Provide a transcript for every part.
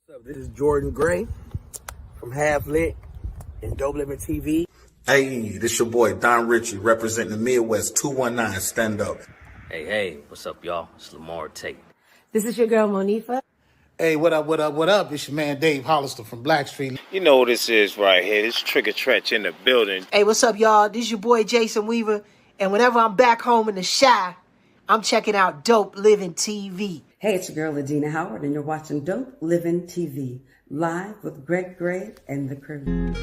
What's up? This is Jordan Gray from Half Lit and DopelivenTV. Hey, this your boy Don Ritchie representing the Midwest 219 Stand Up. Hey, what's up, y'all? It's Lamar Tate. This is your girl, Monifa. Hey, what up? It's your man Dave Hollister from Blackstreet. You know what this is right here. This Trigger Trench in the building. Hey, what's up, y'all? This is your boy Jason Weaver. And whenever I'm back home in the Chi, I'm checking out Dope Living TV. Hey, it's your girl, Adina Howard, and you're watching Dope Living TV, live with Greg Gray and the crew.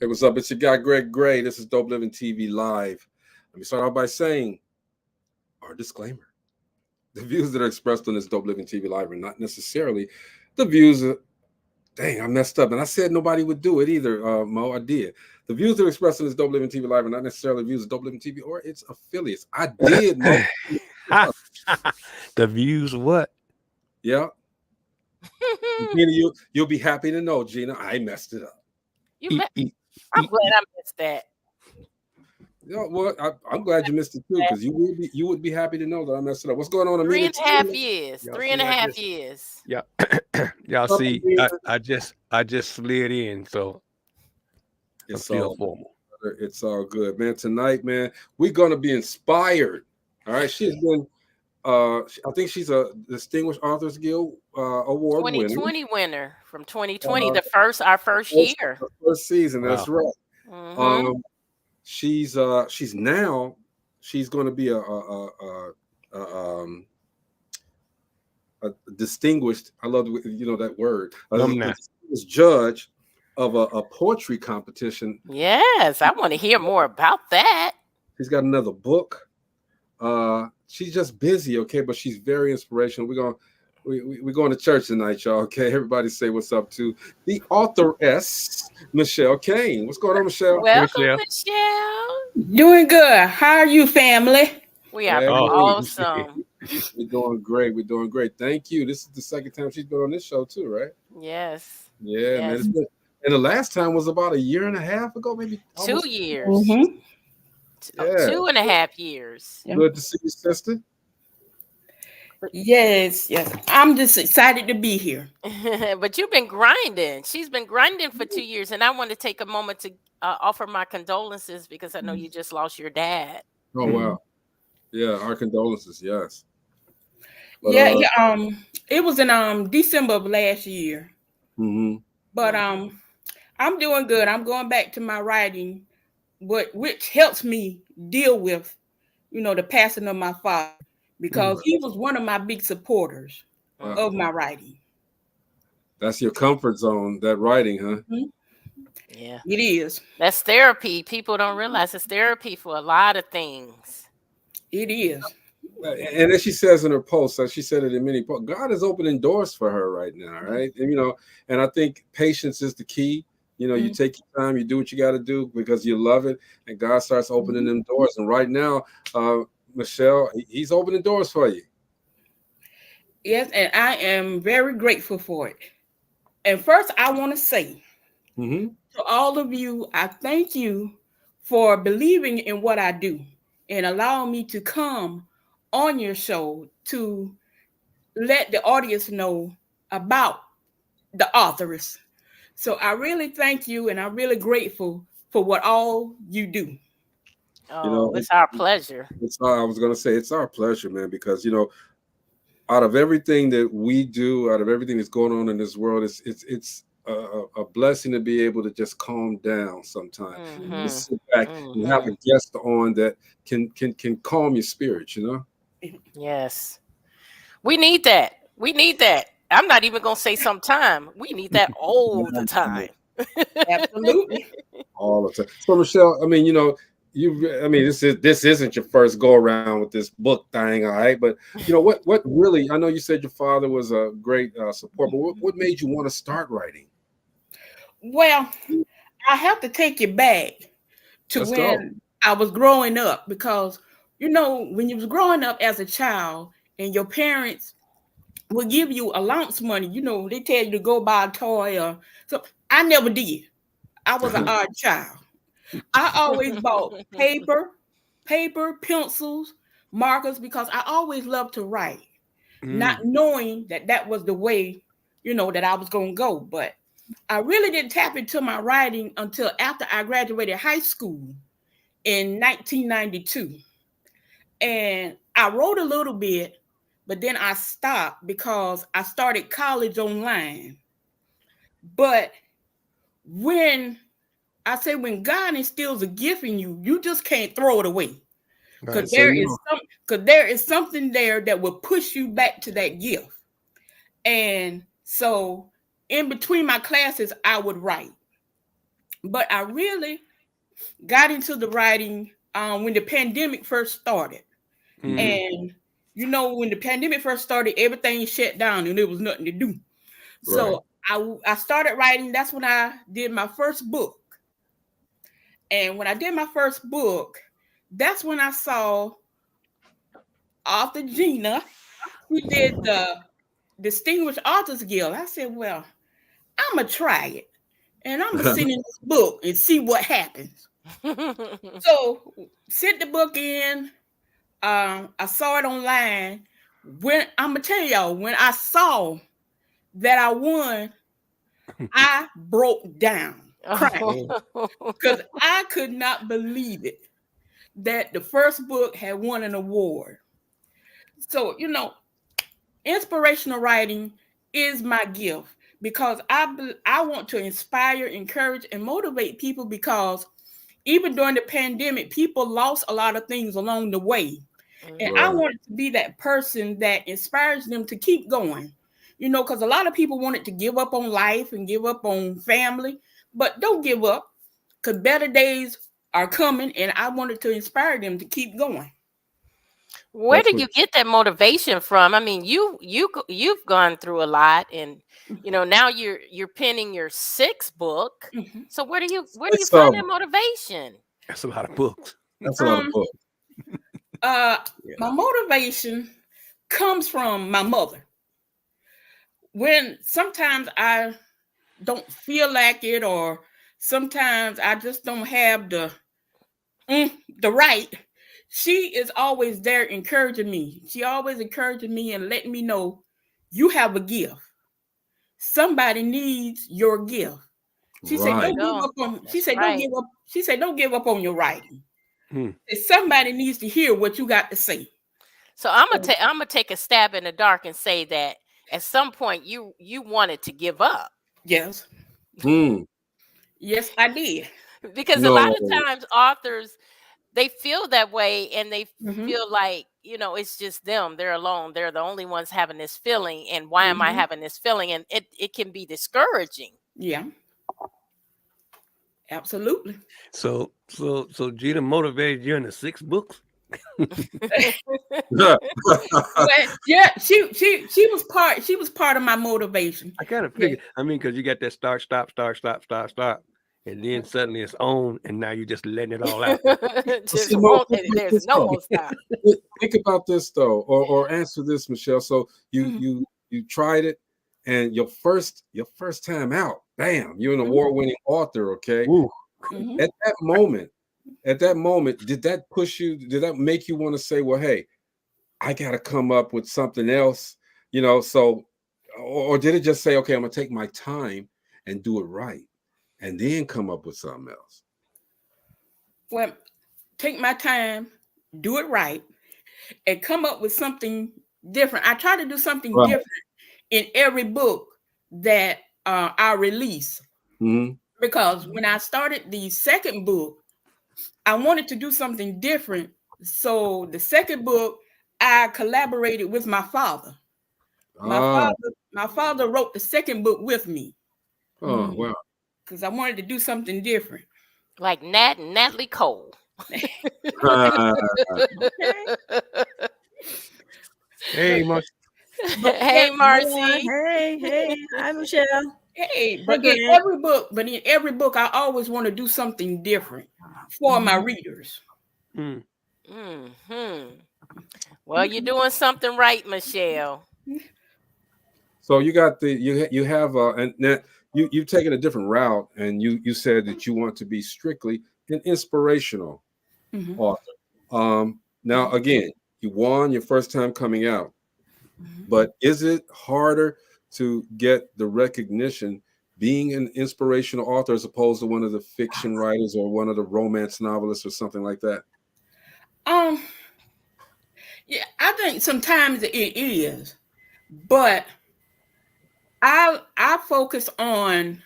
Hey, what's up? It's your guy, Greg Gray. This is Dope Living TV Live. Let me start out by saying our disclaimer. The views that are expressed on this Dope Living TV Live are not necessarily the views of, dang, I messed up. And I said nobody would do it either, Mo. I did. The views that are expressed on this Dope Living TV Live are not necessarily views of Dope Living TV or its affiliates. I did, Mo. The views what? Yeah. Gina, you'll be happy to know, Gina, I messed it up. I'm glad I missed that. Yeah, well, I'm glad you missed it too, because you would be happy to know that I messed it up. What's going on? 3.5 years. 3.5 years. Yeah, y'all see, I just slid in, so it's all formal. It's all good, man. Tonight, man, we're gonna be inspired. All right, she's been. I think she's a Distinguished Authors Guild Award 2020 winner from 2020, our first year, first season. That's Wow. right. Mm-hmm. She's going to be a distinguished. I love that word. A distinguished judge of a poetry competition. Yes, I want to hear more about that. She's got another book. She's just busy, okay, but she's very inspirational. We're going to church tonight, y'all. Okay, everybody say what's up to the authoress Michelle Cain. What's going on, Michelle? Welcome, Michelle. Doing good. How are you, family? We are awesome. We're doing great. We're doing great. Thank you. This is the second time she's been on this show too, right? Yes. Yeah, man. And the last time was about a year and a half ago, maybe 2 years. Mm-hmm. Yeah. 2.5 years. Good to see you, sister. Yes. I'm just excited to be here. But you've been grinding. She's been grinding for 2 years, and I want to take a moment to offer my condolences because I know you just lost your dad. Oh wow. Yeah, our condolences. Yes. But, it was in December of last year. Mm-hmm. But I'm doing good. I'm going back to my writing, which helps me deal with, the passing of my father, because he was one of my big supporters of my writing. That's your comfort zone, that writing, huh? Mm-hmm. Yeah, it is. That's therapy. People don't realize it's therapy for a lot of things. It is. And as she says in her post, as she said it in many posts, God is opening doors for her right now, right? And and I think patience is the key. You take your time, you do what you got to do because you love it, and God starts opening them doors. And right now, Michelle, He's opening doors for you. Yes, and I am very grateful for it. And first, I want to say to all of you, I thank you for believing in what I do and allowing me to come on your show to let the audience know about the authoress. So I really thank you, and I'm really grateful for what all you do. Oh, it's our pleasure. I was going to say it's our pleasure, man, because out of everything that we do, out of everything that's going on in this world, it's a blessing to be able to just calm down sometimes. Just sit back and have a guest on that can calm your spirit, Yes. We need that. I'm not even going to say sometime. We need that all the time. Absolutely. All the time. So Michelle, I mean, this isn't your first go around with this book thing, all right? But what really? I know you said your father was a great support, but what made you want to start writing? Well, I have to take you back to Let's go. when I was growing up, because when you was growing up as a child and your parents will give you allowance money, they tell you to go buy a toy or so. I never did. I was an odd child. I always bought paper, pencils, markers, because I always loved to write, not knowing that was the way, that I was going to go. But I really didn't tap into my writing until after I graduated high school in 1992. And I wrote a little bit, but then I stopped because I started college online. But when God instills a gift in you, you just can't throw it away. Because there is something there that will push you back to that gift. And so in between my classes, I would write. But I really got into the writing when the pandemic first started. And when the pandemic first started, everything shut down and there was nothing to do. So I started writing. That's when I did my first book. And when I did my first book, that's when I saw Author Gina, who did the Distinguished Authors Guild. I said, well, I'm going to try it. And I'm going to send in this book and see what happens. So, sent the book in. I saw it online. When I'm going to tell y'all, when I saw that I won, I broke down crying because I could not believe it that the first book had won an award. So, inspirational writing is my gift because I want to inspire, encourage, and motivate people, because even during the pandemic, people lost a lot of things along the way. And I wanted to be that person that inspires them to keep going. Because a lot of people wanted to give up on life and give up on family, but don't give up, because better days are coming, and I wanted to inspire them to keep going. Where do you get that motivation from? I mean, you've gone through a lot, and now you're penning your 6th book. So where do you find that motivation? That's a lot of books. That's a lot of books. My motivation comes from my mother. When sometimes I don't feel like it, or sometimes I just don't have the right, she is always there encouraging me. She always encouraging me and letting me know you have a gift. Somebody needs your gift. She said, don't give up on. She said, don't give up. She said, don't give up on your writing. Somebody needs to hear what you got to say. So I'm gonna take a stab in the dark and say that at some point you wanted to give up. Yes. Yes, I did. Because a lot of times authors, they feel that way, and they feel like, it's just them. They're alone. They're the only ones having this feeling. And why am I having this feeling? And it can be discouraging. Yeah. Absolutely. So Gina motivated you in the 6 books? Well, yeah, she was part of my motivation. I kind of figured. I mean, because you got that start, stop, and then suddenly it's on, and now you're just letting it all out. There's no more stop. Think about this though, or answer this, Michelle. So you tried it, and your first time out, bam, you're an award-winning author. Okay, at that moment, did that push you? Did that make you want to say, well, hey, I got to come up with something else? So, or did it just say, okay, I'm gonna take my time and do it right, and then come up with something else? Well, take my time, do it right, and come up with something different. I try to do something different in every book that I release. Because when I started the second book, I wanted to do something different. So the second book, I collaborated with my father. My father wrote the second book with me. Oh, wow. because I wanted to do something different. Like Nat and Natalie Cole. Hey, Marcy. Hey, Marcy. Hey, hi, Michelle. Hey, but Hey, in every book, I always want to do something different for my readers. Well, you're doing something right, Michelle. So you got you have and now you've taken a different route, and you said that you want to be strictly an inspirational author. Now again, you won your first time coming out, but is it harder to get the recognition being an inspirational author as opposed to one of the fiction writers or one of the romance novelists or something like that? Yeah, I think sometimes it is, but I focus on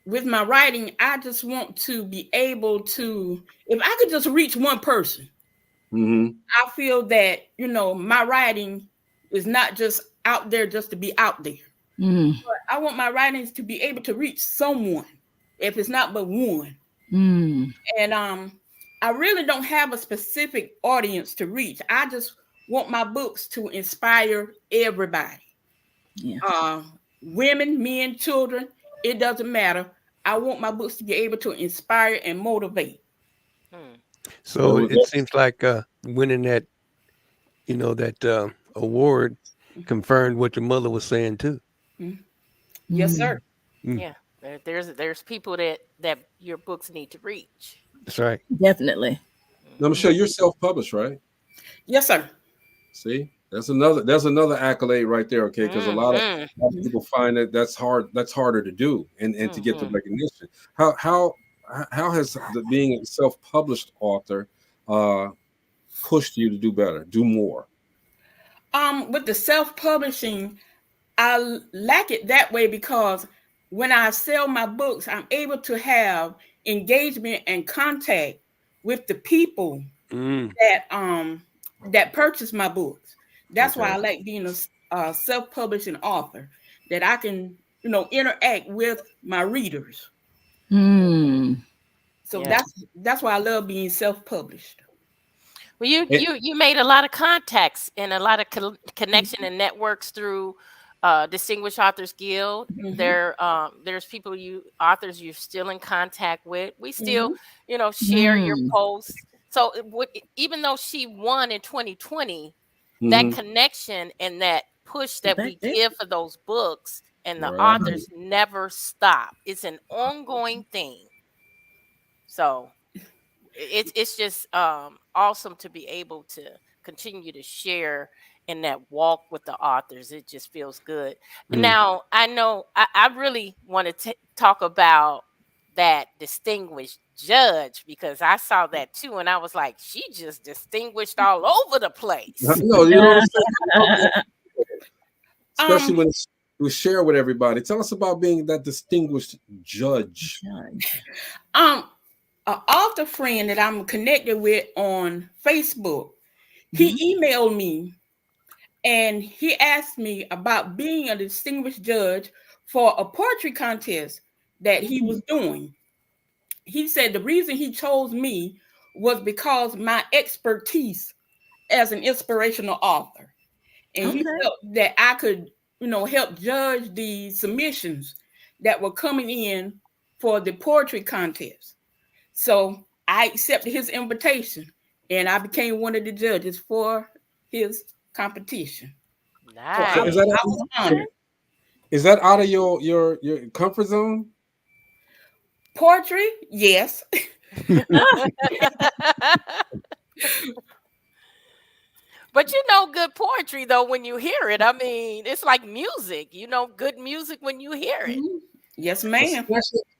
with my writing. I just want to be able to, if I could just reach one person, I feel that, my writing is not just out there just to be out there. But I want my writings to be able to reach someone, if it's not but one. And I really don't have a specific audience to reach. I just want my books to inspire everybody. Women, men, children, it doesn't matter. I want my books to be able to inspire and motivate. So it seems like winning that, that award confirmed what your mother was saying too. Yes, sir. Yeah, there's people that your books need to reach. That's right. Definitely. Now, Michelle, you're self-published, right? Yes, sir. See, there's another accolade right there, okay? Because a lot of people find that that's harder to do and to get the recognition. How has being a self-published author pushed you to do better, do more? With the self-publishing, I lack it that way because when I sell my books, I'm able to have engagement and contact with the people that purchase my books. That's why I like being a self-publishing author, that I can, interact with my readers. So that's why I love being self-published. Well, you made a lot of contacts and a lot of connection and networks through Distinguished Authors Guild. There's people authors you're still in contact with. We still, share your posts. So even though she won in 2020, that connection and that push that we give for those books and the authors never stop. It's an ongoing thing. So it's just awesome to be able to continue to share in that walk with the authors. It just feels good. Now, I know I really want to talk about that distinguished judge, because I saw that too, and I was like, she just distinguished all over the place. No, you know what I'm saying? Especially when we share with everybody. Tell us about being that distinguished judge. An author friend that I'm connected with on Facebook, he emailed me and he asked me about being a distinguished judge for a poetry contest that he was doing. He said the reason he chose me was because my expertise as an inspirational author. And he felt that I could, help judge the submissions that were coming in for the poetry contest. So I accepted his invitation and I became one of the judges for his competition. Nice. So Is that out of your comfort zone? Poetry? Yes. But good poetry though when you hear it. I mean, it's like music. Good music when you hear it. Yes, ma'am.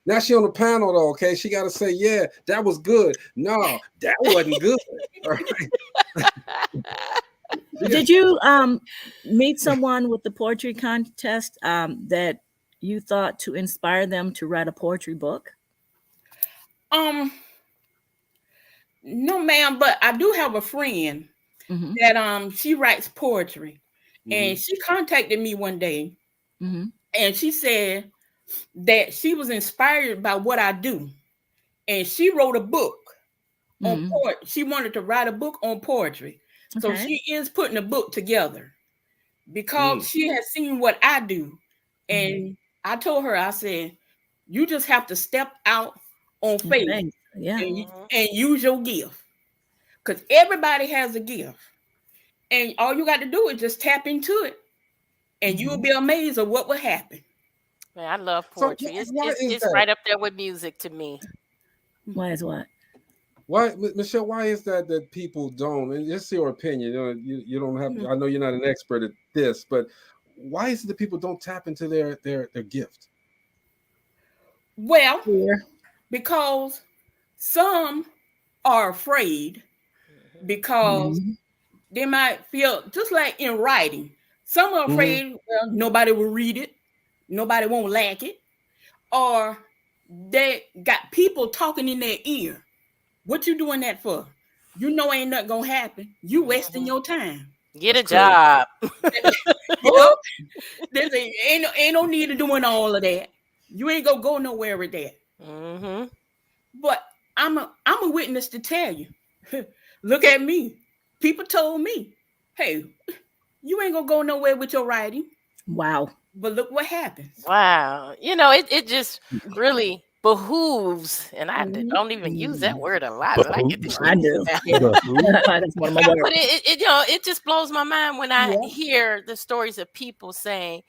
Now she on the panel though, okay? She got to say, yeah, that was good. No, that wasn't good. All right. Did you meet someone with the poetry contest that you thought to inspire them to write a poetry book? No, ma'am, but I do have a friend that she writes poetry, and she contacted me one day, and she said, that she was inspired by what I do. And she wrote a book on poetry. She wanted to write a book on poetry. So she is putting a book together because she has seen what I do. And I told her, I said, you just have to step out on faith and use your gift. Because everybody has a gift. And all you got to do is just tap into it. And you will be amazed at what will happen. Man, I love poetry. It's right up there with music to me. Why is what? Why, Michelle? Why is that people don't? And it's your opinion. You don't have. I know you're not an expert at this, but why is it that people don't tap into their gift? Well, because some are afraid because they might feel just like in writing. Some are afraid, well, nobody will read it, nobody won't like it, or they got people talking in their ear. What you doing that for? You know ain't nothing gonna happen. You wasting your time. Get a job. There's ain't no need of doing all of that. You ain't gonna go nowhere with that. But I'm a witness to tell you. Look at me. People told me, hey, you ain't gonna go nowhere with your writing. Wow. But look what happens. Wow. It just really behooves, and I don't even use that word a lot. But I get this. I do. That's one of my words. But it just blows my mind when I hear the stories of people saying,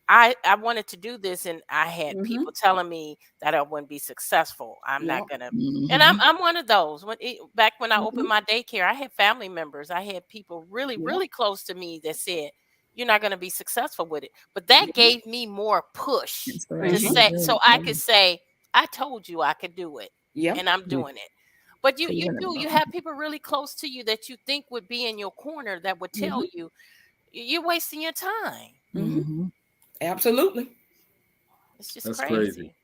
I wanted to do this, and I had people telling me that I wouldn't be successful. I'm not gonna, and I'm one of those. Back when I opened my daycare, I had family members. I had people really close to me that said, "You're not gonna be successful with it." But that gave me more push to say, so I could say, "I told you I could do it, and I'm doing it." But you have people really close to you that you think would be in your corner that would tell you, "You're wasting your time." Absolutely. It's just That's crazy.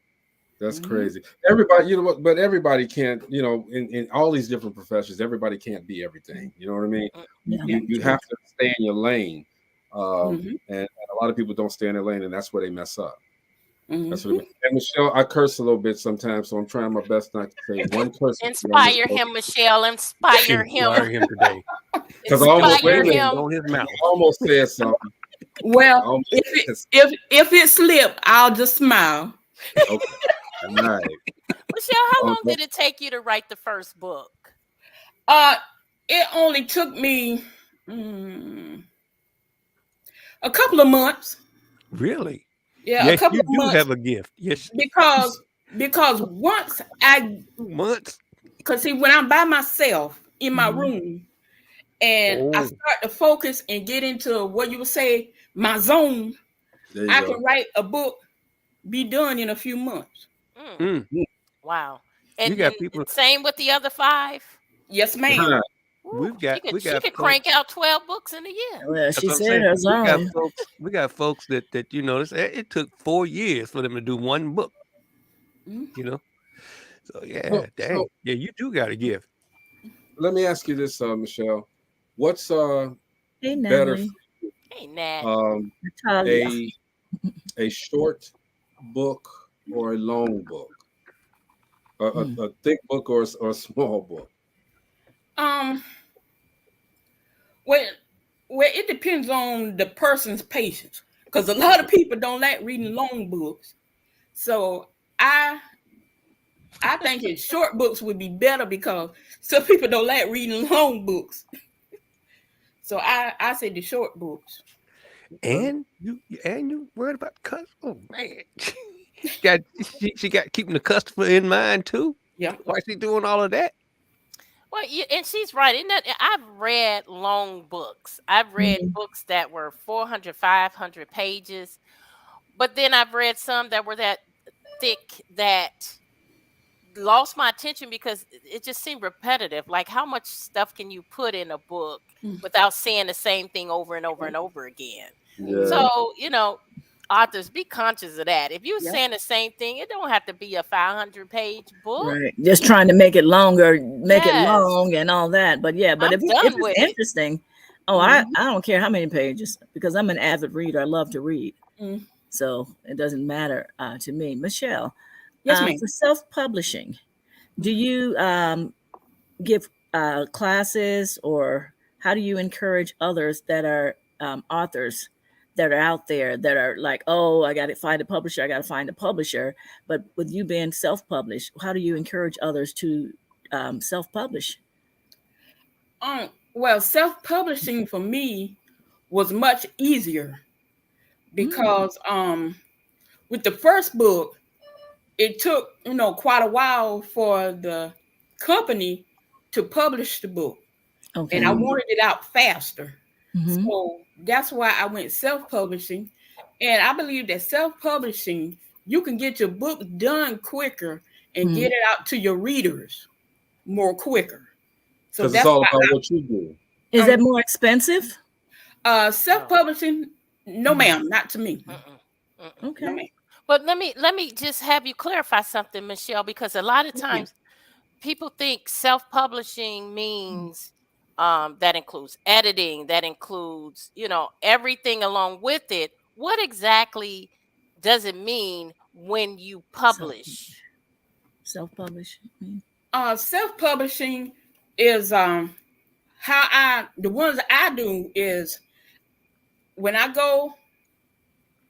That's crazy. Everybody, but everybody can't, in all these different professions, everybody can't be everything. You know what I mean? You have to stay in your lane. And a lot of people don't stay in their lane, and that's where they mess up. That's what I mean. And Michelle, I curse a little bit sometimes, so I'm trying my best not to say one curse. Inspire him, Michelle. Inspire him. Inspire him today. Because I almost said something. Well, if it slipped, I'll just smile. Okay. All right. Michelle, how long did it take you to write the first book? It only took me a couple of months. Really? Yeah, yes, a couple you of do months. have a gift. Yes. Because once because see, when I'm by myself in my room and I start to focus and get into what you would say my zone, I can write a book, be done in a few months. Wow. And, you got people. Same with the other 5? Yes, ma'am. We got she could crank out 12 books in a year. Well, she said her zone. We got folks that it took 4 years for them to do one book. So dang. Yeah, you do got a gift. Let me ask you this, Michelle. What's better for you? Hey, Nat. A short book or a long book? A thick book or a small book? Well, it depends on the person's patience, because a lot of people don't like reading long books. So I think short books would be better because some people don't like reading long books. So I say the short books. And you worried about customer? Oh man, she got keeping the customer in mind too. Yeah, why is she doing all of that? Well, and she's right. I've read long books. I've read books that were 400, 500 pages, but then I've read some that were that thick that lost my attention because it just seemed repetitive. Like, how much stuff can you put in a book without saying the same thing over and over and over again? Yeah. So, authors, be conscious of that. If you're saying the same thing, it don't have to be a 500-page book. Right. Just trying to make it longer, it long and all that. But but if it's interesting, I don't care how many pages, because I'm an avid reader. I love to read. so it doesn't matter to me. Michelle, Yes, ma'am. for self-publishing, do you give classes, or how do you encourage others that are authors that are out there that are like, oh, I got to find a publisher, I got to find a publisher? But with you being self-published, how do you encourage others to self-publish? Well, self-publishing for me was much easier because with the first book, it took, quite a while for the company to publish the book. Okay. And I wanted it out faster. So that's why I went self-publishing. And I believe that self-publishing, you can get your book done quicker and get it out to your readers more quicker. So Because that's it's all why about what you do. Is that more expensive? Self-publishing, no, ma'am, not to me. Okay. No, ma'am. But let me just have you clarify something, Michelle, because a lot of times people think self-publishing means that includes editing, that includes, everything along with it. What exactly does it mean when you publish? Self-publishing. Self-publishing is the ones I do is when I go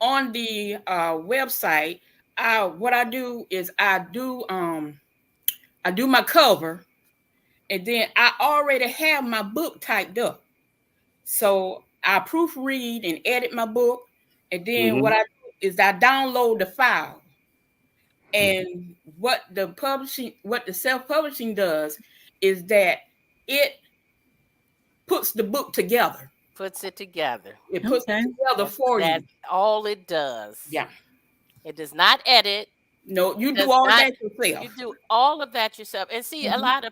on the website, what I do is I do my cover, and then I already have my book typed up. So I proofread and edit my book, and then what I do is I download the file. And what the self-publishing does is that it puts the book together. Puts it together. It puts it together for you. That's all it does. Yeah. It does not edit. No, you do all that yourself. You do all of that yourself. And see, a lot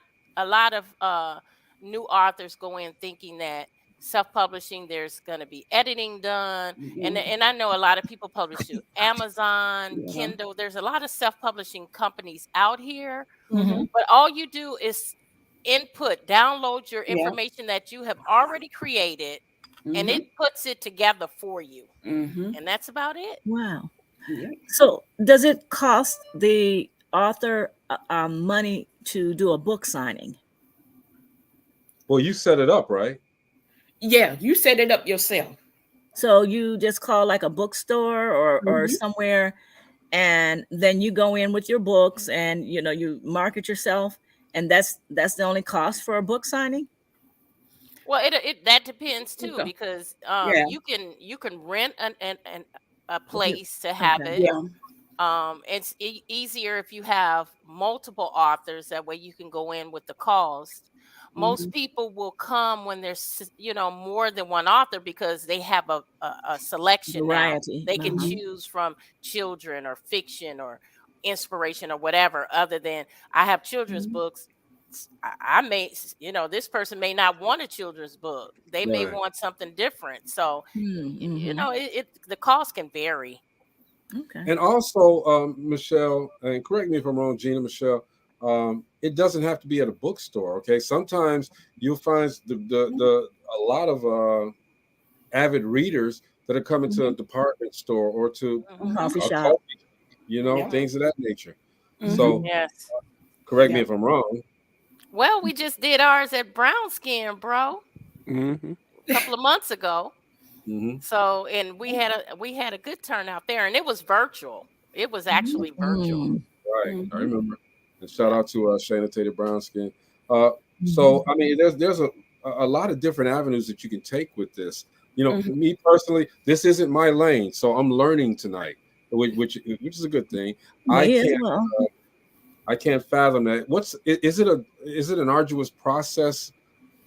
of new authors go in thinking that self-publishing, there's going to be editing done. And I know a lot of people publish through Amazon, Kindle. There's a lot of self-publishing companies out here. But all you do is download your information that you have already created, and it puts it together for you. And that's about it. Wow. So does it cost the author money to do a book signing? Well, you set it up, right? Yeah, you set it up yourself. So you just call like a bookstore or somewhere, and then you go in with your books and you market yourself, and that's the only cost for a book signing? Well, it that depends too, because you can rent a place to have it. It's easier if you have multiple authors. That way you can go in with the cost. Most people will come when there's more than one author, because they have a selection variety. Now. They can choose from children or fiction or inspiration or whatever. Other than I have children's books. I may, this person may not want a children's book. They may want something different. So, the cost can vary. Okay. And also, Michelle, and correct me if I'm wrong, Gina, Michelle, it doesn't have to be at a bookstore. Okay. Sometimes you'll find a lot of avid readers that are coming to a department store or to coffee shop, things of that nature. So correct me if I'm wrong. Well, we just did ours at Brown Skin, bro. A couple of months ago. So, and we had a good turnout there, and it was virtual. It was actually virtual. Right, I remember. And shout out to Shayna Tater Brownskin. So, I mean, there's a lot of different avenues that you can take with this. Me personally, this isn't my lane, so I'm learning tonight, which is a good thing. I can't fathom that. Is it an arduous process,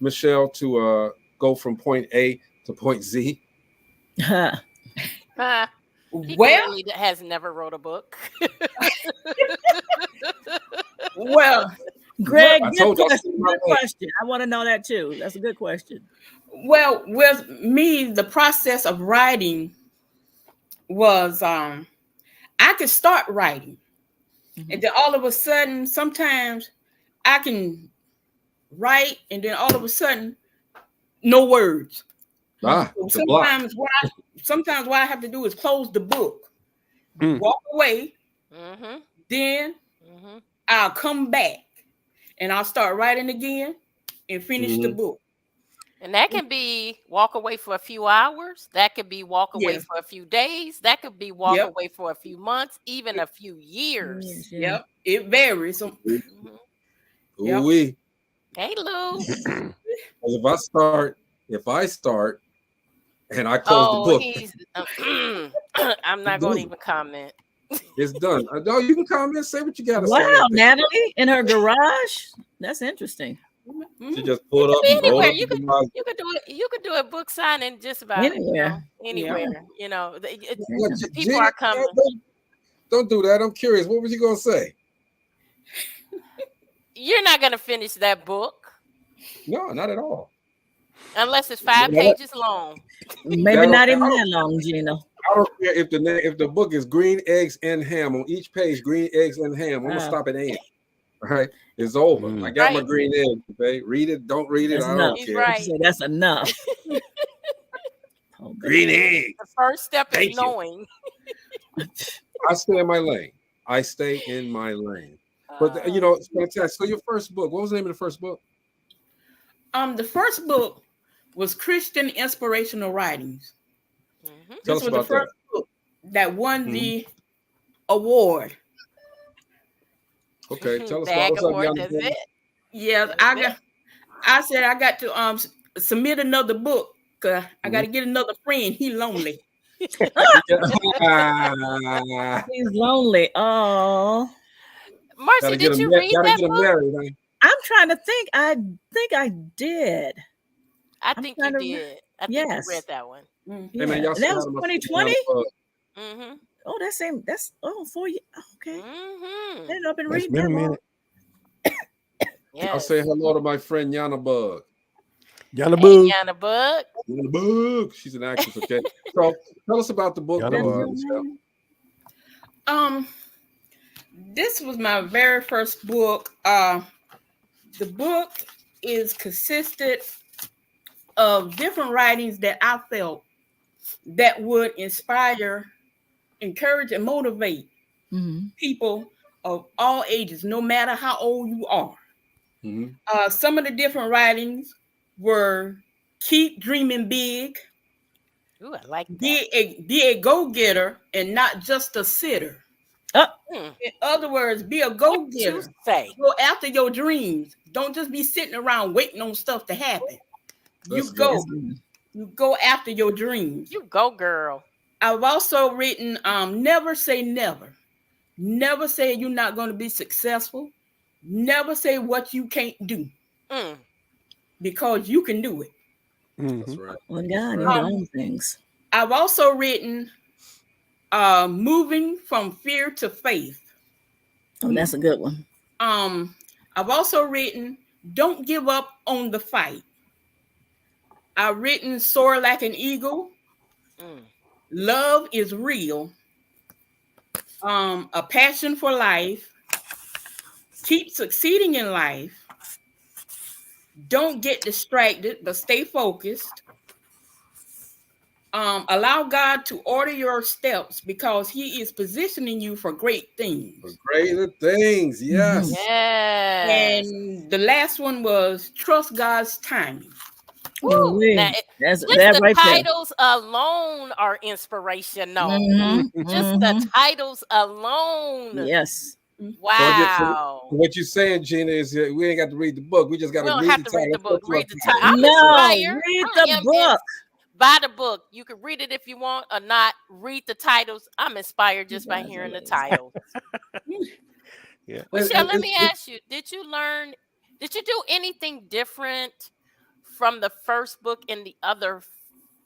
Michelle, to go from point A to point Z? He clearly has never wrote a book. Well, Greg, good question. I want to know that too. That's a good question. Well, with me, the process of writing was I could start writing, and then all of a sudden, sometimes I can write, and then all of a sudden, no words. Sometimes what I have to do is close the book walk away, Mm-hmm. then I'll come back and I'll start writing again and finish the book. And that can be walk away for a few hours. That could be walk away Yes. for a few days. That could be walk Yep. away for a few months, even a few years. Yep. It varies. Yep. Ooh-wee. Hey, Lou. If I start and I close the book, he's I'm not going to even comment. it's done. No, you can comment, say what you got to say. Wow, Natalie in her garage. That's interesting. She just pulled up. Anywhere you could do it. You could do a book signing just about Anywhere. Anywhere. You know, What, people are coming. Don't do that. I'm curious. What was you gonna say? You're not going to finish that book. No, not at all. Unless it's 5 pages long. Maybe not even that long, Gina. I don't care if the book is green eggs and ham on each page. Green eggs and ham. I'm gonna stop at ham. All right, it's over. I got my green egg. Okay, read it. Don't read it. I don't care. Right. So that's enough. Green egg. The first step is knowing. I stay in my lane. I stay in my lane. But you know, it's fantastic. So your first book. What was the name of the first book? The first book was Christian Inspirational Writings. Tell This us was the about first book that won the award. Okay, tell us about what's up, Yana. Yes, I said I got to submit another book because I got to get another friend. He lonely. He's lonely. Oh, Marcy, did you read that book? Married, I'm trying to think. I think I did. I think you did. I think you read that one. Hey, man, y'all that was 2020. Mm-hmm. Oh, that's 4 years. Okay. Mm-hmm. I didn't know I've been That's reading been a that long. minute. Yes. I'll say hello to my friend Yana Bug. Yana Bug. Yana Bug. Yana Bug. She's an actress. Okay. So tell us about the book. Yana Bug. This was my very first book. The book consisted of different writings that I felt that would inspire, encourage, and motivate people of all ages, no matter how old you are. Some of the different writings were keep dreaming big. Ooh, I like that. Be a go-getter and not just a sitter. In other words, be a go-getter. Go after your dreams. Don't just be sitting around waiting on stuff to happen. You go after your dreams. You go, girl. I've also written never say never. Never say you're not going to be successful. Never say what you can't do. Because you can do it. That's right. Well, God, you own things. I've also written moving from fear to faith. Oh, that's a good one. I've also written don't give up on the fight. I've written soar like an eagle. Love is real. A passion for life. Keep succeeding in life. Don't get distracted, but stay focused. Allow God to order your steps because He is positioning you for great things. For greater things, yes. Yes. And the last one was trust God's timing. Woo. Now, that's the right titles alone are inspirational. Just the titles alone. Yes. Wow. So what you're saying, Gina, is that we ain't got to read the book. We just got to read the title. Read the book. Read the title. I'm inspired. Read the book. Buy the book. You can read it if you want or not. Read the titles. I'm inspired just by hearing the title. Yeah. Michelle, let me ask you, did you do anything different from the first book and the other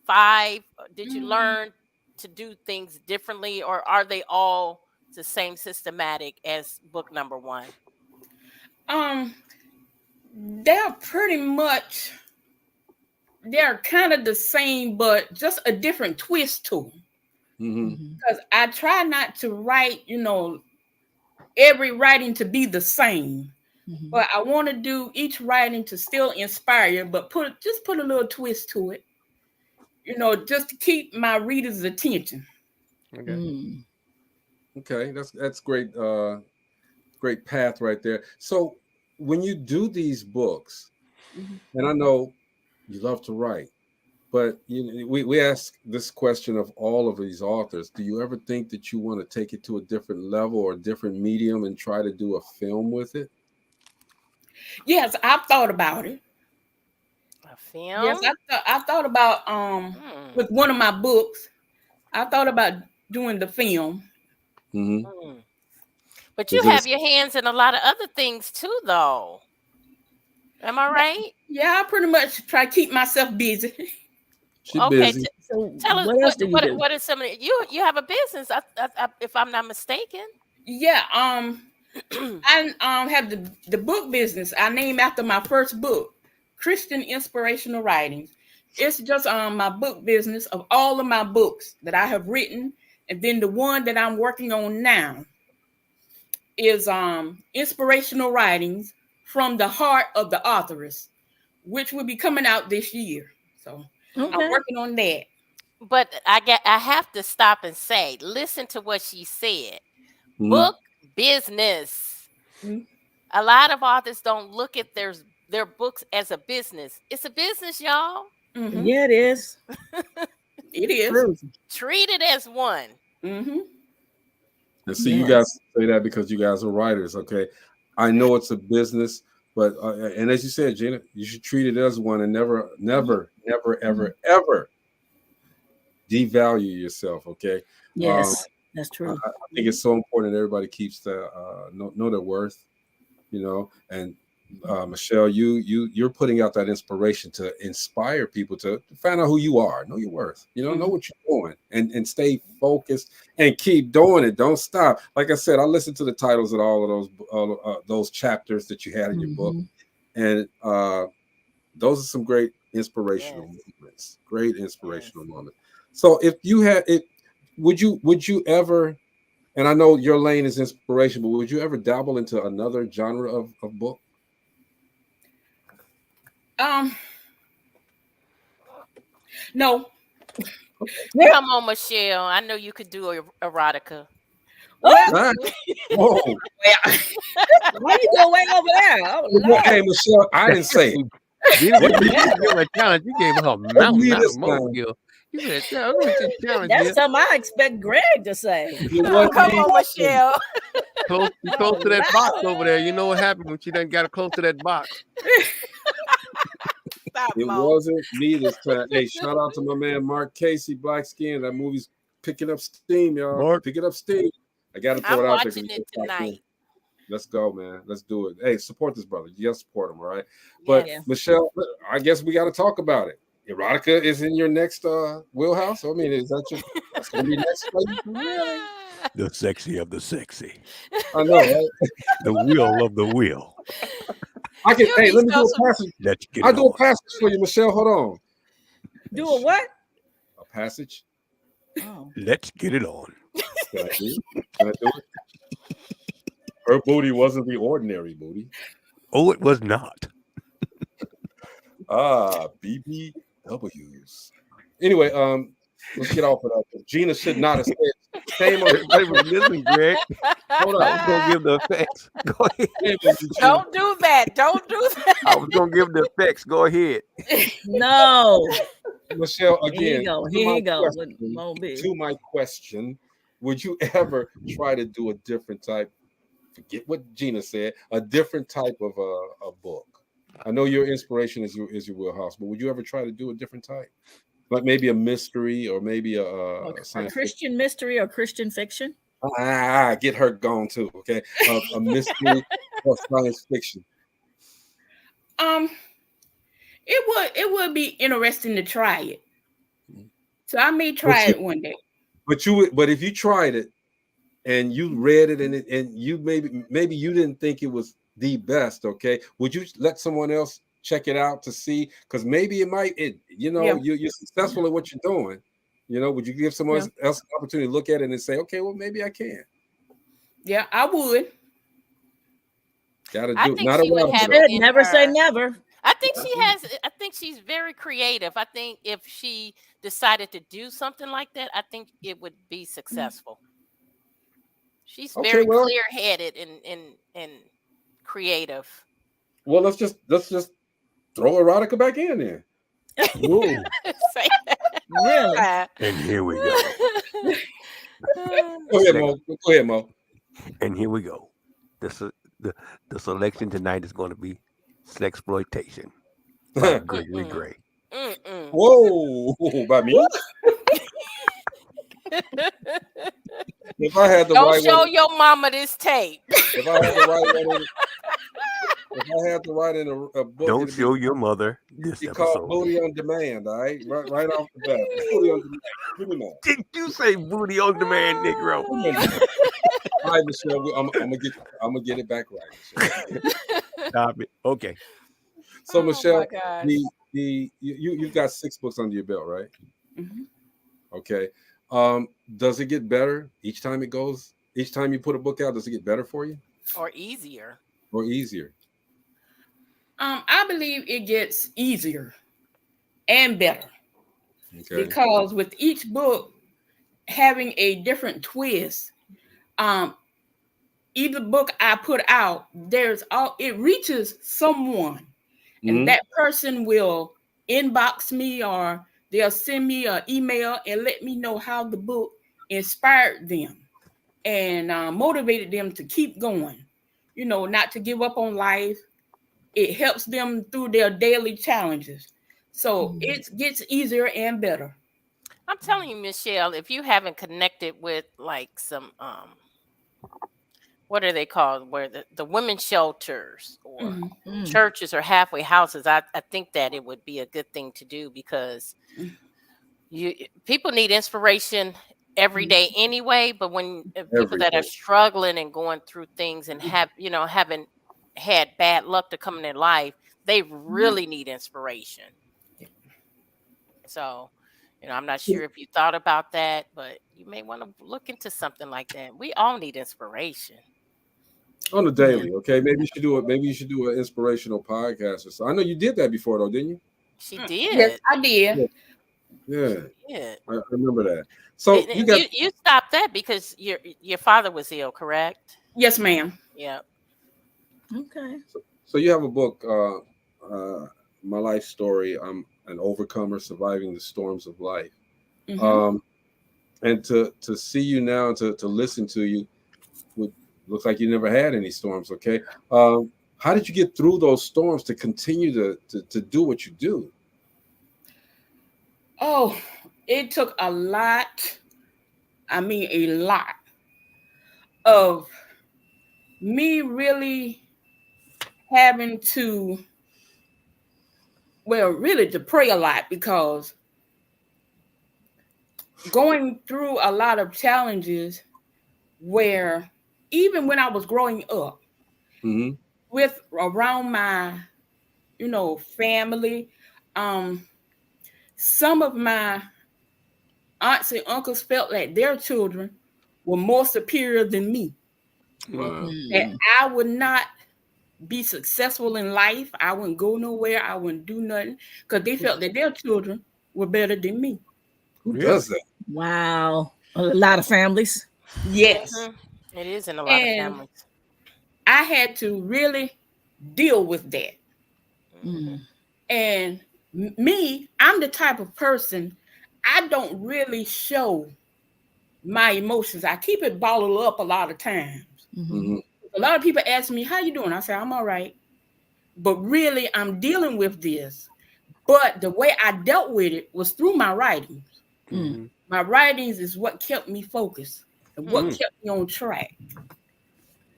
5? Did you learn to do things differently, or are they all the same systematic as book number 1? They're pretty much, they're kind of the same, but just a different twist to them. Because I try not to write, every writing to be the same. But I want to do each writing to still inspire you, but put a little twist to it, just to keep my readers' attention. Okay. Okay, that's great. Great path right there. So when you do these books, and I know you love to write, but we ask this question of all of these authors. Do you ever think that you want to take it to a different level or a different medium and try to do a film with it? Yes, I've thought about it. A film? Yes, I thought about with one of my books. I thought about doing the film. But you have your hands in a lot of other things too, though. Am I right? Yeah, I pretty much try to keep myself busy. She's busy. So Tell us what else do you do? what is some of you have a business? If I'm not mistaken. Yeah, I have the book business. I named after my first book, Christian Inspirational Writings. It's just my book business of all of my books that I have written, and then the one that I'm working on now is Inspirational Writings from the Heart of the Authoress, which will be coming out this year. So I'm working on that. But I have to stop and say, listen to what she said. Book business. A lot of authors don't look at their books as a business. It's a business, y'all. Yeah, it is. It is. Treat it as one. And see, you guys say that because you guys are writers, okay? I know it's a business, but and as you said, Gina, you should treat it as one and never, ever devalue yourself, okay? Yes, that's true. I think it's so important that everybody keeps the know their worth, and Michelle, you're putting out that inspiration to inspire people to find out who you are, know your worth, know what you're doing, and stay focused and keep doing it. Don't stop. Like I said, I listened to the titles of all of those chapters that you had in your book, and those are some great inspirational moments. Great inspirational moments. So, if you had it, would you ever? And I know your lane is inspiration, but would you ever dabble into another genre of book? No. Come on, Michelle. I know you could do erotica. Well, whoa. Why you go way over there? Oh, Lord. Hey, Michelle, I didn't say it. You gave her a challenge. You gave her a mountain, not a molehill. You said, challenge. That's something I expect Greg to say. Come on, Michelle. Close to that box over there. You know what happened when she done got close to that box. It wasn't me this time. Hey, shout out to my man Mark Casey, Black Skin. That movie's picking up steam, y'all. Mark. Pick it up steam. I got to throw it out there. I'm watching it tonight. Let's go, man. Let's do it. Hey, support this brother. You got to support him, all right? But Michelle, I guess we got to talk about it. Erotica is in your next wheelhouse. I mean, is that that's gonna be next? Really? The sexy of the sexy. I know, right? The wheel of the wheel. Hey, let me do a passage. Let's get I'll do a passage for you, Michelle. Hold on. Do a what? A passage. Oh. Let's get it on. Can I do it? Her booty wasn't the ordinary booty. Oh, it was not. BBWs. Anyway, let's get off of that. Gina should not have said. Shame on everybody was listening, Greg. Hold on, I was gonna give the effects. Go ahead. Don't do that. Don't do that. I was gonna give the effects. Go ahead. No. Michelle, again. Here you go. To my question, would you ever try to do a different type? Forget what Gina said. A different type of a book. I know your inspiration is your wheelhouse, but would you ever try to do a different type? Like maybe a mystery or maybe a Christian mystery or Christian fiction? Get her gone too, okay? A mystery or science fiction. It would be interesting to try it. So I may try it one day. But if you tried it and you read it and you maybe you didn't think it was the best, okay? Would you let someone else check it out to see? Because maybe you're successful at what you're doing. Would you give someone else an opportunity to look at it and say, okay, well, maybe I can? Yeah, I would. Gotta do it. Never say never. I think she's very creative. I think if she decided to do something like that, I think it would be successful. She's Okay, very well, clear-headed and creative. well, let's just throw erotica back in there. Whoa. Say Really? that. And here we go. Go ahead, Mo. Go ahead, Mo. And here we go. The selection tonight is going to be Sexploitation by Gregory Gray. Whoa, by me? If I had the Don't right show one, your mama this tape. if I had the right one, if I had to write in a book, Don't show your mother this it'd be called episode. Booty on Demand. All right, right off the bat. Booty on Demand. Give me that. Did you say booty on demand, Negro? All right, Michelle, I'm gonna get it back right, Michelle. Stop it. Okay. So, Oh, Michelle, my gosh. you've got 6 books under your belt, right? Mm-hmm. Okay. Does it get better each time it goes? Each time you put a book out, does it get better for you Or easier. or easier? I believe it gets easier and better Okay. because with each book having a different twist, either book I put out, it reaches someone, and that person will inbox me or they'll send me an email and let me know how the book inspired them and motivated them to keep going, not to give up on life. It helps them through their daily challenges. So it gets easier and better. I'm telling you, Michelle, if you haven't connected with like some what are they called? Where the women's shelters or churches or halfway houses, I think that it would be a good thing to do because people need inspiration every day anyway. But when people that are struggling and going through things and haven't had bad luck to come in their life, they really need inspiration. So, I'm not sure if you thought about that, but you may want to look into something like that. We all need inspiration On the daily, okay. Maybe you should do it. Maybe you should do an inspirational podcast or so. I know you did that before, though, didn't you? She did. Yes, I did. Yeah. I remember that. So you stopped that because your father was ill, correct? Yes, ma'am. Yeah. Okay. So you have a book, My Life Story. I'm an overcomer surviving the storms of life. And to see you now, to listen to you, looks like you never had any storms. Okay. How did you get through those storms to continue to do what you do? Oh, it took a lot. I mean, a lot of me really having to, really to pray a lot, because going through a lot of challenges where even when I was growing up with around my, family, some of my aunts and uncles felt like their children were more superior than me. Wow. And I would not be successful in life. I wouldn't go nowhere. I wouldn't do nothing because they felt that their children were better than me. Who does that? Wow. A lot of families. Yes. It is in a lot of families. I had to really deal with that. And me, I'm the type of person, I don't really show my emotions. I keep it bottled up a lot of times. A lot of people ask me, how you doing? I say, I'm all right. But really, I'm dealing with this. But the way I dealt with it was through my writings. My writings is what kept me focused and what kept me on track.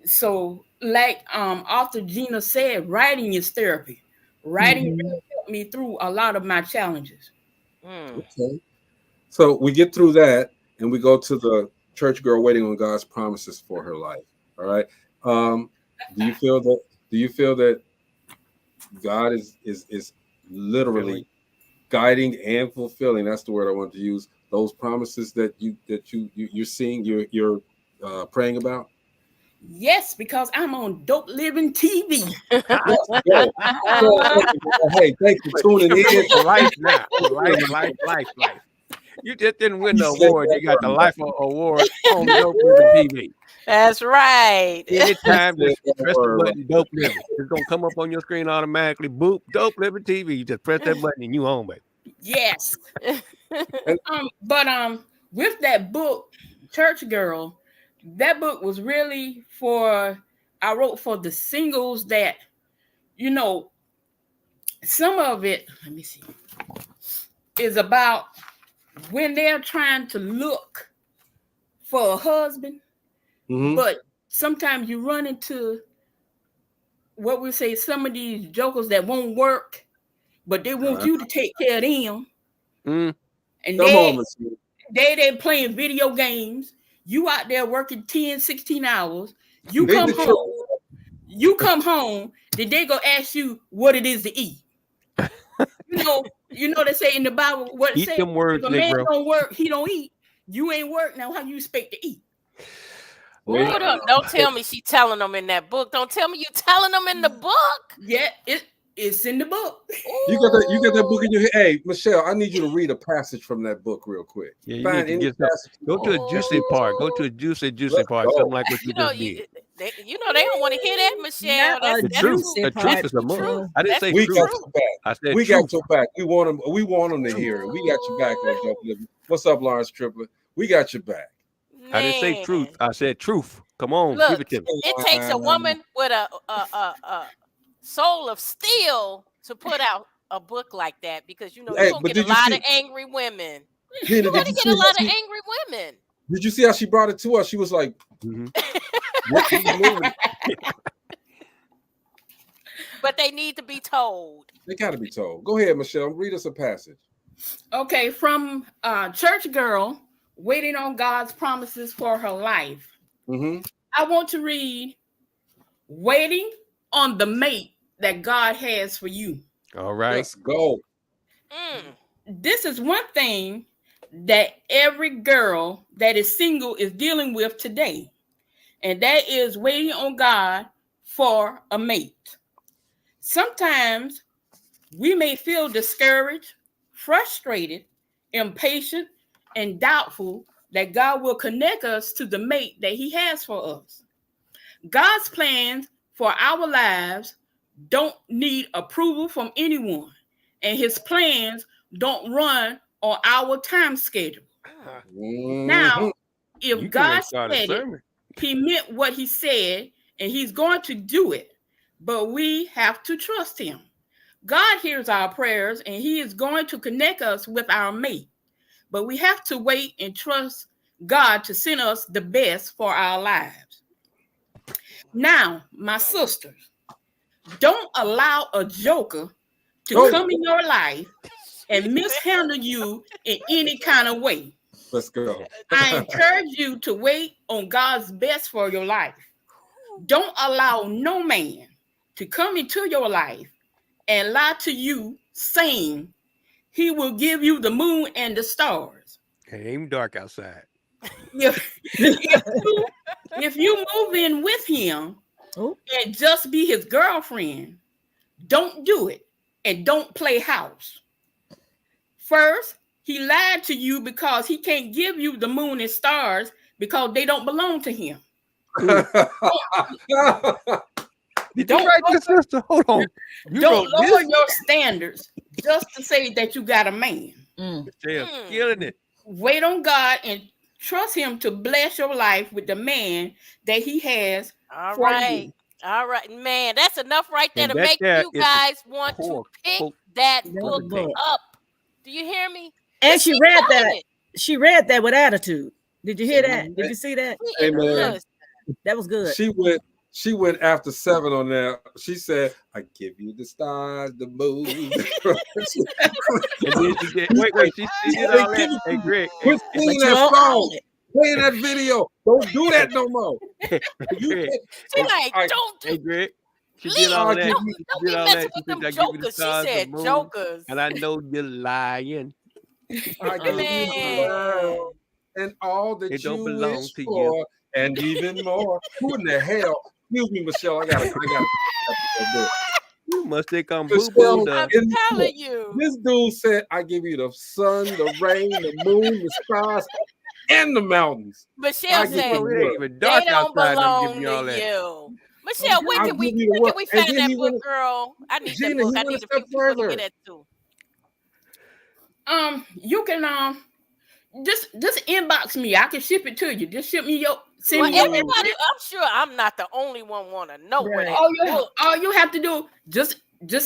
So like author Gina said, writing is therapy. Writing really helped me through a lot of my challenges. Okay. So we get through that and we go to the church girl waiting on God's promises for her life. All right. Do you feel that God is literally guiding and fulfilling? That's the word I want to use. Those promises that you're seeing, you're praying about. Yes, because I'm on DopelivenTV. Hey, thanks for tuning in. Life now. Life. You just didn't win the award. You got the Life Award on DopelivenTV. That's right. Anytime, just press the word button, Dope Living. It's gonna come up on your screen automatically. Boop, Dope Living TV. You just press that button and you home, baby. Yes. But with that book, Church Girl, that book was really I wrote for the singles that, you know, some of it, let me see, is about when they're trying to look for a husband, but sometimes you run into what we say, some of these jokers that won't work, but they want you to take care of them. And they playing video games. You out there working 10, 16 hours. You come home, then they go ask you what it is to eat. You know they say in the Bible what it says. If a man don't work, he don't eat. You ain't work, now how you expect to eat? Ooh, don't tell me she telling them in that book. Don't tell me you telling them in the book. Yeah, it's in the book. You got that book in your head. Hey, Michelle, I need you to read a passage from that book real quick. Yeah, go to a juicy part. Go to a juicy part. Something like what you just did. They don't want to hear that, Michelle. That's the truth. The truth is a must. I didn't say we truth. got your back. I said we truth. got your back. We want them to hear it. We got your back. What's up, Lawrence Tripler? We got your back. Man. I didn't say truth. I said truth. Come on, Look, give it to me. It takes a woman with a soul of steel to put out a book like that, because you're gonna get a lot of angry women. You're gonna get a lot of angry women. Did you see how she brought it to us? She was like, But they need to be told. They got to be told. Go ahead, Michelle. Read us a passage. Okay, from Church Girl, Waiting on God's Promises for Her Life. I want to read Waiting on the Mate That God Has for You. All right. Let's go. This is one thing that every girl that is single is dealing with today, and that is waiting on God for a mate. Sometimes we may feel discouraged, frustrated, impatient, and doubtful that God will connect us to the mate that He has for us. God's plans for our lives don't need approval from anyone, and His plans don't run on our time schedule. Now, if God said it, He meant what He said, and He's going to do it, but we have to trust Him. God hears our prayers, and He is going to connect us with our mate, but we have to wait and trust God to send us the best for our lives. Now, my sisters, don't allow a joker to come in your life and mishandle you in any kind of way. Let's go. I encourage you to wait on God's best for your life. Don't allow no man to come into your life and lie to you, saying he will give you the moon and the stars. It ain't dark outside. If you move in with him and just be his girlfriend, don't do it, and don't play house. First, he lied to you because he can't give you the moon and stars because they don't belong to him. Did you write this, sister? Hold on. Don't lower your standards just to say that you got a man. Killing it. Wait on God and trust him to bless your life with the man that he has for you. All right, man. That's enough right there And to make you guys want to pick that book up. Do you hear me? And she read that. She read that with attitude. Did you hear that? Did you see that? Hey, man. That was good. She went after 7 on there. She said, "I give you the stars, the moon." Wait. She did all that. Hey, Greg. Quit singing that song. Playing that video. Don't do that no more. Don't. Hey, Greg. She Please, did all that. don't be messing with them jokers. She said jokers. And I know you're lying. I give you the world and all that you wish for, and even more. Who in the hell? Excuse me, Michelle. I gotta. You must think I'm Michelle, I'm telling you. This dude said, "I give you the sun, the rain, the moon, the stars." and the mountains. Michelle I give said you It the ain't world. even they dark don't outside. I'm belong giving you all to that. you. Michelle, where I'll can we give you the where can world. we And find then that he book, went, girl? I need that Gina, book. he I went a need a step few people to further. get that too. You can just inbox me. I can ship it to you. Just send me your Everybody, address. I'm sure I'm not the only one want to know where that book. All you have to do just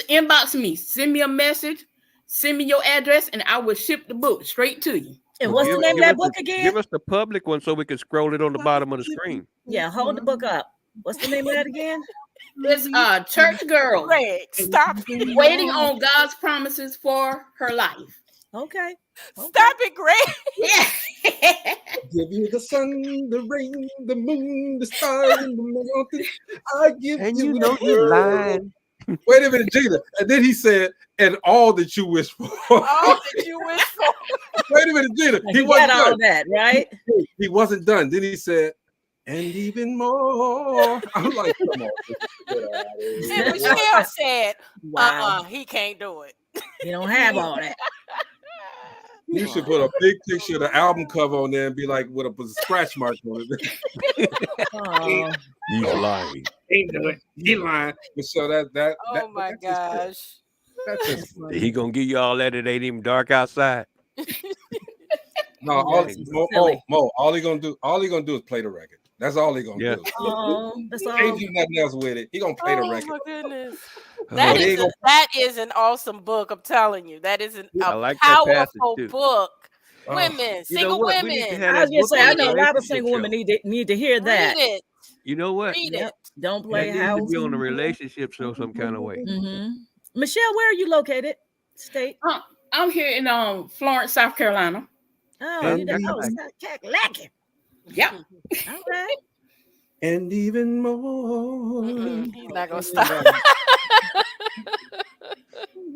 inbox me. Send me a message. Send me your address, and I will ship the book straight to you. And what's the name of that book again? Give us the public one so we can scroll it on the bottom of the screen. Yeah, hold the book up. What's the name of that again? It's Church Girl. Greg, stop. Waiting on God's promises for her life. Okay. Stop it, Greg. Yeah. Give you the sun, the rain, the moon, the stars, and the mountains. I give And you you know the you world. lying. Wait a minute, Gina. And then he said, and all that you wish for. All that you wish for. Wait a minute, Gina. He wasn't got all done. that, right? He wasn't done. Then he said, and even more. I'm like, come on. And Michelle said, Wow. he can't do it. You don't have all that. You should put a big picture of the album cover on there and be like with a scratch mark on it. Oh. He's lying. He lying. Michelle, that Oh my gosh. That's just He gonna give you all that. It ain't even dark outside. No, all he gonna do is play the record. That's all he gonna do. Oh, that's all. Ain't do nothing else with it. He gonna play the record. Oh my goodness. But he ain't gonna- That is an awesome book. I'm telling you. That is I a like that passage, powerful too. book. Oh. Women, You know single what? We need to women. have I was that gonna book say, I on the know a lot of relationship single women show. need to hear that. Read it. You know what? Read Yep. it. Don't That play needs to house. be on a relationship show some kind of way. Michelle, where are you located? State? I'm here in Florence, South Carolina. Oh, you done know South Yep. All right. And even more. He's not gonna stop.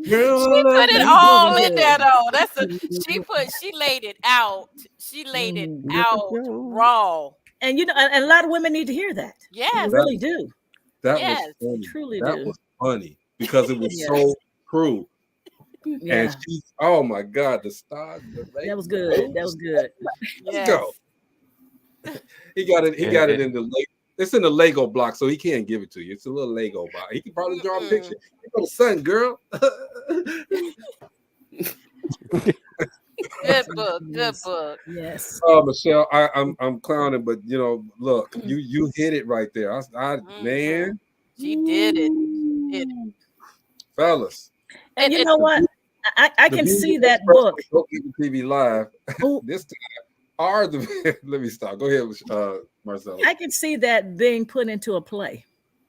Girl, She put it you all doing in good. there though. She laid it out. She laid it out raw. And you know, and a lot of women need to hear that. Yes. They really do. That Yes. was funny. Truly that do. was funny because it was Yes. so true. Yeah. And she, oh my God, the stars. That was good. That was good. Let's go. He got it. He got it in the Lego. It's in the Lego block, so he can't give it to you. It's a little Lego block. He can probably draw a picture. You got a son, girl. Good book. Good book. Yes. Oh, Michelle, I'm clowning, but you know, look, you hit it right there. Man, She did it. She did it. fellas. And you know what? I can see that book. TV Live this time are the. Let me stop. Go ahead, Marcella. I can see that being put into a play.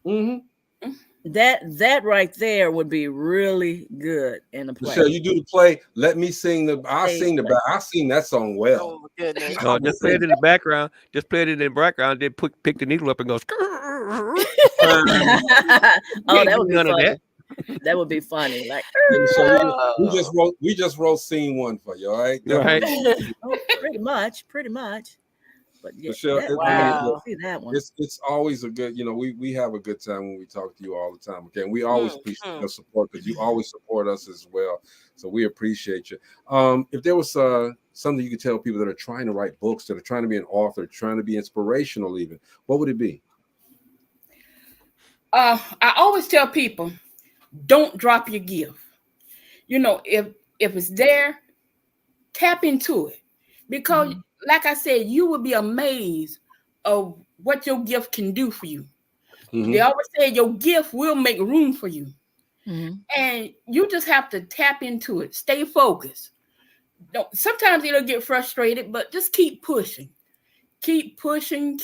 Mm-hmm. That right there would be really good in a play. Michelle, you do the play. Let me sing the. I sing that song well. Oh my goodness. No, just play it in the background. Just play it in the background. Then pick the needle up and go. Oh, that would be None of funny. that. That would be funny. Like, we just wrote scene one for you. All right. Right. pretty much. But yeah, Michelle, wow. See that one. It's always a good, you know, we have a good time when we talk to you all the time. Okay, and we always appreciate your support because you always support us as well. So we appreciate you. If there was something you could tell people that are trying to write books, that are trying to be an author, trying to be inspirational, even, what would it be? I always tell people, don't drop your gift. You know, if it's there, tap into it, because like I said, you will be amazed of what your gift can do for you. They always say your gift will make room for you. And you just have to tap into it. Stay focused. Sometimes it'll get frustrated, but just keep pushing. Keep pushing,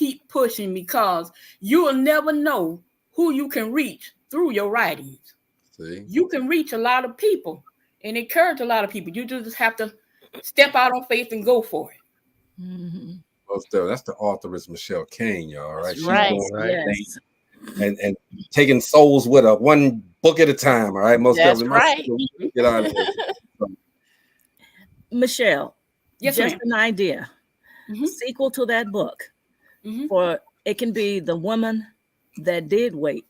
because you will never know who you can reach through your writings. See? You can reach a lot of people and encourage a lot of people. You just have to step out on faith and go for it. That's the Authoress Michelle Cain, y'all. Right? She's right. Going and taking souls with her one book at a time. All right, most That's definitely. right. Get out of here. Michelle, yes, just ma'am. an idea. Sequel to that book, for it can be the woman that did wait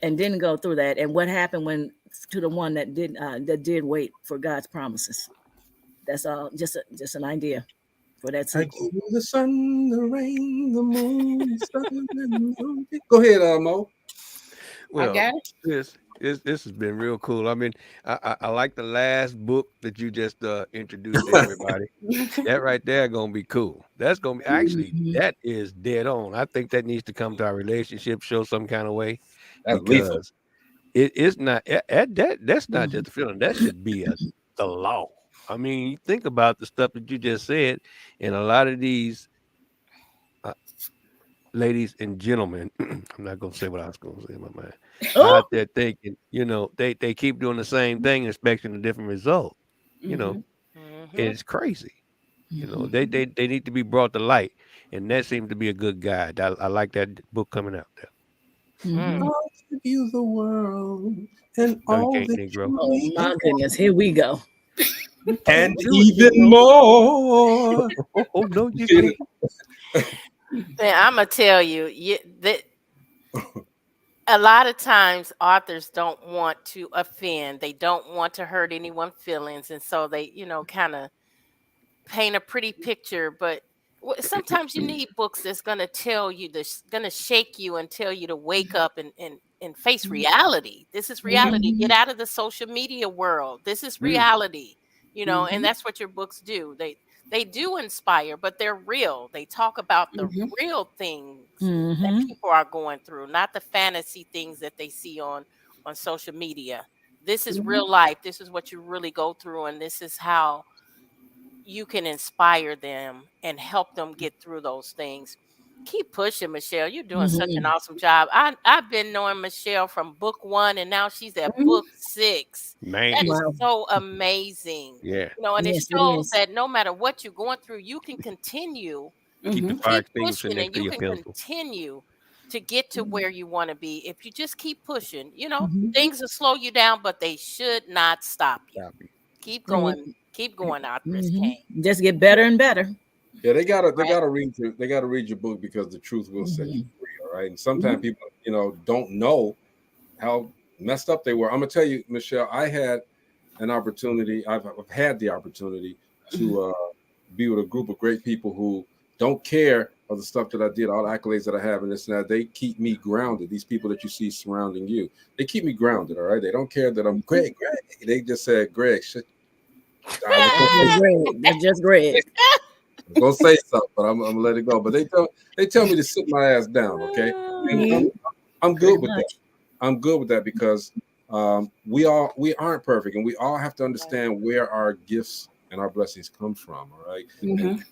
and didn't go through that, and what happened to the one that did wait for God's promises. That's all. Just an idea. for that I sequel. give you the sun, the rain, the moon, the sun, and the moon. Go ahead, Mo. Well, got this has been real cool. I mean, I like the last book that you just introduced to everybody. That right there gonna be cool. That's gonna be actually that is dead on. I think that needs to come to our relationship show some kind of way That's lethal. because it's not that's not just a feeling. That should be the law. I mean, you think about the stuff that you just said, and a lot of these ladies and gentlemen, I'm not gonna say what I was gonna say in my mind. Out there thinking, they keep doing the same thing, expecting a different result. You know, it's crazy. They need to be brought to light, and that seems to be a good guide. I like that book coming out there. I'll give you the world and No, you all can't, that Negro. you Oh need, my goodness, here we go. and Do it, even Negro. more. Oh no, you can't. I'm gonna tell you, that a lot of times authors don't want to offend. They don't want to hurt anyone's feelings, and so they, kind of paint a pretty picture. But sometimes you need books that's gonna tell you, that's gonna shake you and tell you to wake up and face reality. This is reality. Get out of the social media world. This is reality. And that's what your books do. They do inspire, but they're real. They talk about the real things that people are going through, not the fantasy things that they see on social media. This is real life. This is what you really go through, and this is how you can inspire them and help them get through those things. Keep pushing, Michelle. You're doing such an awesome job. I've been knowing Michelle from book 1, and now she's at book 6. Man. That is Wow. so amazing. Yeah. And it Yes, it shows is. that no matter what you're going through, you can continue, Keep the fire keep extinguisher pushing, next and to you your can pencil. continue to get to where you want to be if you just keep pushing. Things will slow you down, but they should not stop you. Keep going. Keep going, Authoress Cain. Just get better and better. Yeah, they gotta read your book because the truth will set you free. All right, and sometimes people don't know how messed up they were. I'm gonna tell you, Michelle, I had an opportunity. I've had the opportunity to be with a group of great people who don't care of the stuff that I did, all the accolades that I have, and this and that. They keep me grounded. These people that you see surrounding you, they keep me grounded. All right, they don't care that I'm Greg. They just said, Greg, shit. That's just Greg. I'm gonna say something, but I'm gonna let it go. But they tell me to sit my ass down, okay? And I'm good with that. I'm good with that because we aren't perfect, and we all have to understand where our gifts and our blessings come from. All right, and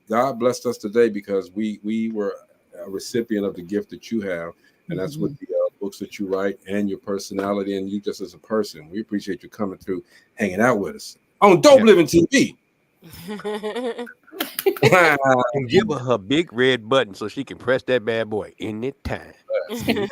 God blessed us today because we were a recipient of the gift that you have, and that's with the books that you write and your personality and you just as a person. We appreciate you coming through, hanging out with us on Dope Living TV. And give her big red button so she can press that bad boy anytime.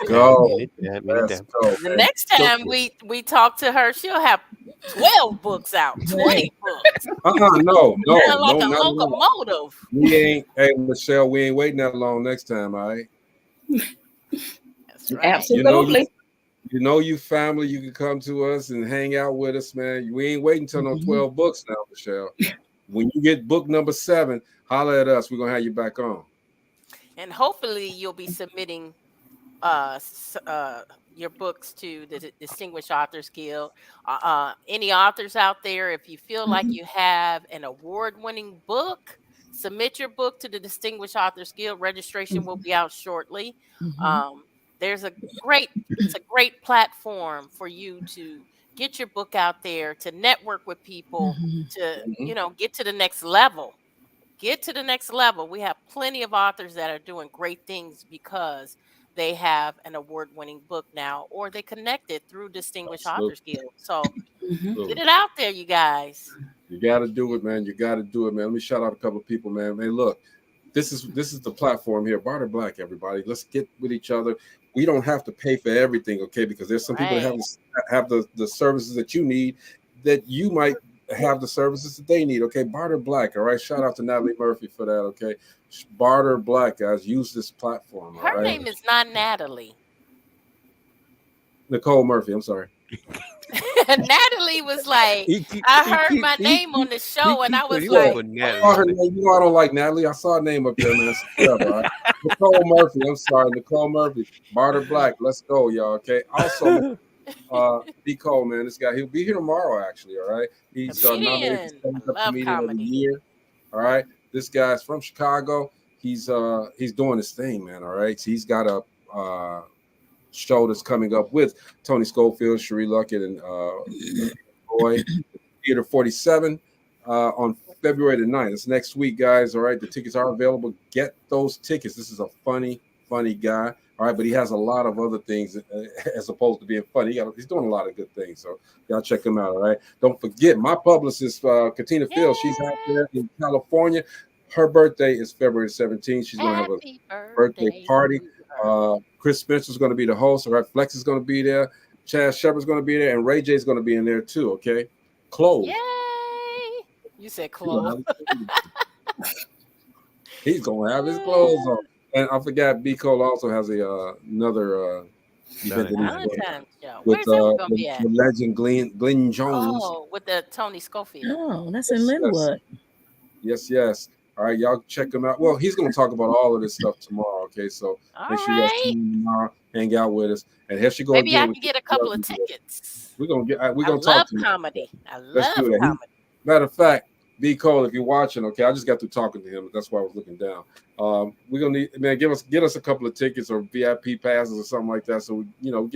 Go. Anytime. The next time we talk to her, she'll have 12 books out, 20 books. No, like a not locomotive. We ain't, hey Michelle, we ain't waiting that long next time, all right? That's right. Absolutely. You family, you can come to us and hang out with us, man. We ain't waiting till no 12 books now, Michelle. When you get book number 7, holler at us. We're gonna have you back on. And hopefully you'll be submitting your books to the Distinguished Authors Guild. Any authors out there, if you feel like you have an award-winning book, submit your book to the Distinguished Authors Guild. Registration will be out shortly. It's a great platform for you to get your book out there, to network with people, to get to the next level. Get to the next level. We have plenty of authors that are doing great things because they have an award-winning book now, or they connected through Distinguished Authors Guild. So get it out there, you guys. You got to do it, man. You got to do it, man. Let me shout out a couple of people, man. Man, look, this is the platform here. Barter Black, everybody. Let's get with each other. We don't have to pay for everything, okay? Because there's some people that have the services that you need that you might have the services that they need, okay? Barter Black, all right? Shout out to Natalie Murphy for that, okay? Barter Black, guys, use this platform, all Her right? name is not Natalie. Nicole Murphy, I'm sorry. Natalie was like, I heard my name on the show, and I was like, I saw her name. You know I don't like Natalie. I saw her name up there, man. Right? Nicole Murphy. I'm sorry, Nicole Murphy. Barter Black. Let's go, y'all. Okay. Also, B. Cole, man. This guy, he'll be here tomorrow. Actually, all right. He's nominated for comedian of the year. All right. This guy's from Chicago. He's doing his thing, man. All right. So he's got a show that's coming up with Tony Schofield, Cherie Luckett, and Boy, Theater 47 on February the 9th. It's next week, guys. All right, the tickets are available. Get those tickets. This is a funny guy. All right, but he has a lot of other things as opposed to being funny. He's doing a lot of good things. So y'all check him out. All right. Don't forget my publicist, Katina Fields. She's out there in California. Her birthday is February 17th. She's going to have a birthday party. Chris Spencer's going to be the host. All right, Flex is going to be there. Chad Shepard's going to be there, and Ray J's going to be in there too. Okay, clothes. Yay! You said clothes. He's going to have his clothes on. And I forgot B. Cole also has another event with the legend Glenn Jones. Oh, with the Tony Schofield. Oh, that's in Linwood. Yes. All right, y'all check him out. Well, he's going to talk about all of this stuff tomorrow. Okay, so make sure you guys tune in tomorrow, hang out with us, and here she goes. Maybe I can get a couple of tickets. We're gonna talk to comedy. I Let's love do that. comedy. Matter of fact, B. Cole, if you're watching, okay, I just got through talking to him. That's why I was looking down. We're gonna need, man, get us a couple of tickets or VIP passes or something like that. So we can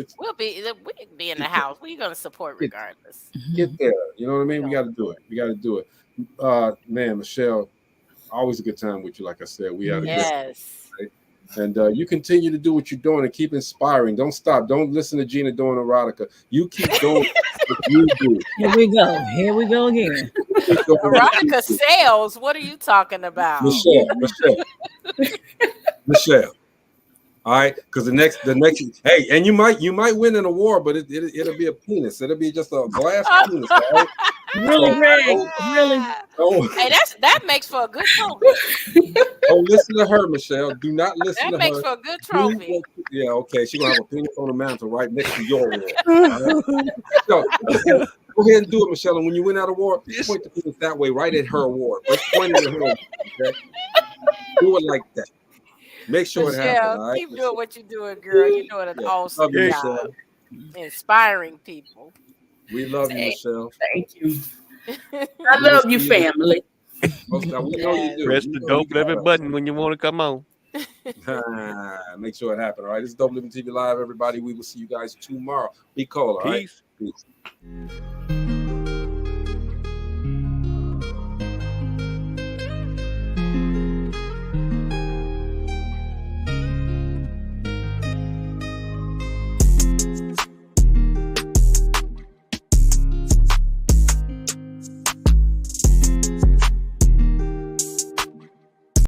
be in the house. We're gonna support regardless. Get there. You know what I mean? We got to do it. Man, Michelle. Always a good time with you, like I said. We had a good time, right? And you continue to do what you're doing and keep inspiring. Don't stop. Don't listen to Gina doing erotica. You keep doing what you do. Here we go again. Erotica sales. What are you talking about? Michelle. All right, because the next, hey, and you might win an award, but it'll be a penis. It'll be just a glass penis. All right? Really, Greg? Really? Hey, that makes for a good trophy. Don't listen to her, Michelle. Do not listen to her. That makes for a good trophy. Yeah, okay. She's gonna have a penis on the mantle right next to your award. Right? So, go ahead and do it, Michelle. And when you win that award, point the penis that way, right at her award. Let's point it at her. Okay? Do it like that. Make sure it happens. All right? Keep doing what you're doing, girl. You're doing an awesome job. Inspiring people. We love you, Michelle. Thank you. I love you, family. We know you do. Press the Dope Living button when you want to come on. Make sure it happens. All right. This is Dope Living TV Live, everybody. We will see you guys tomorrow. Be cool. All right. Peace.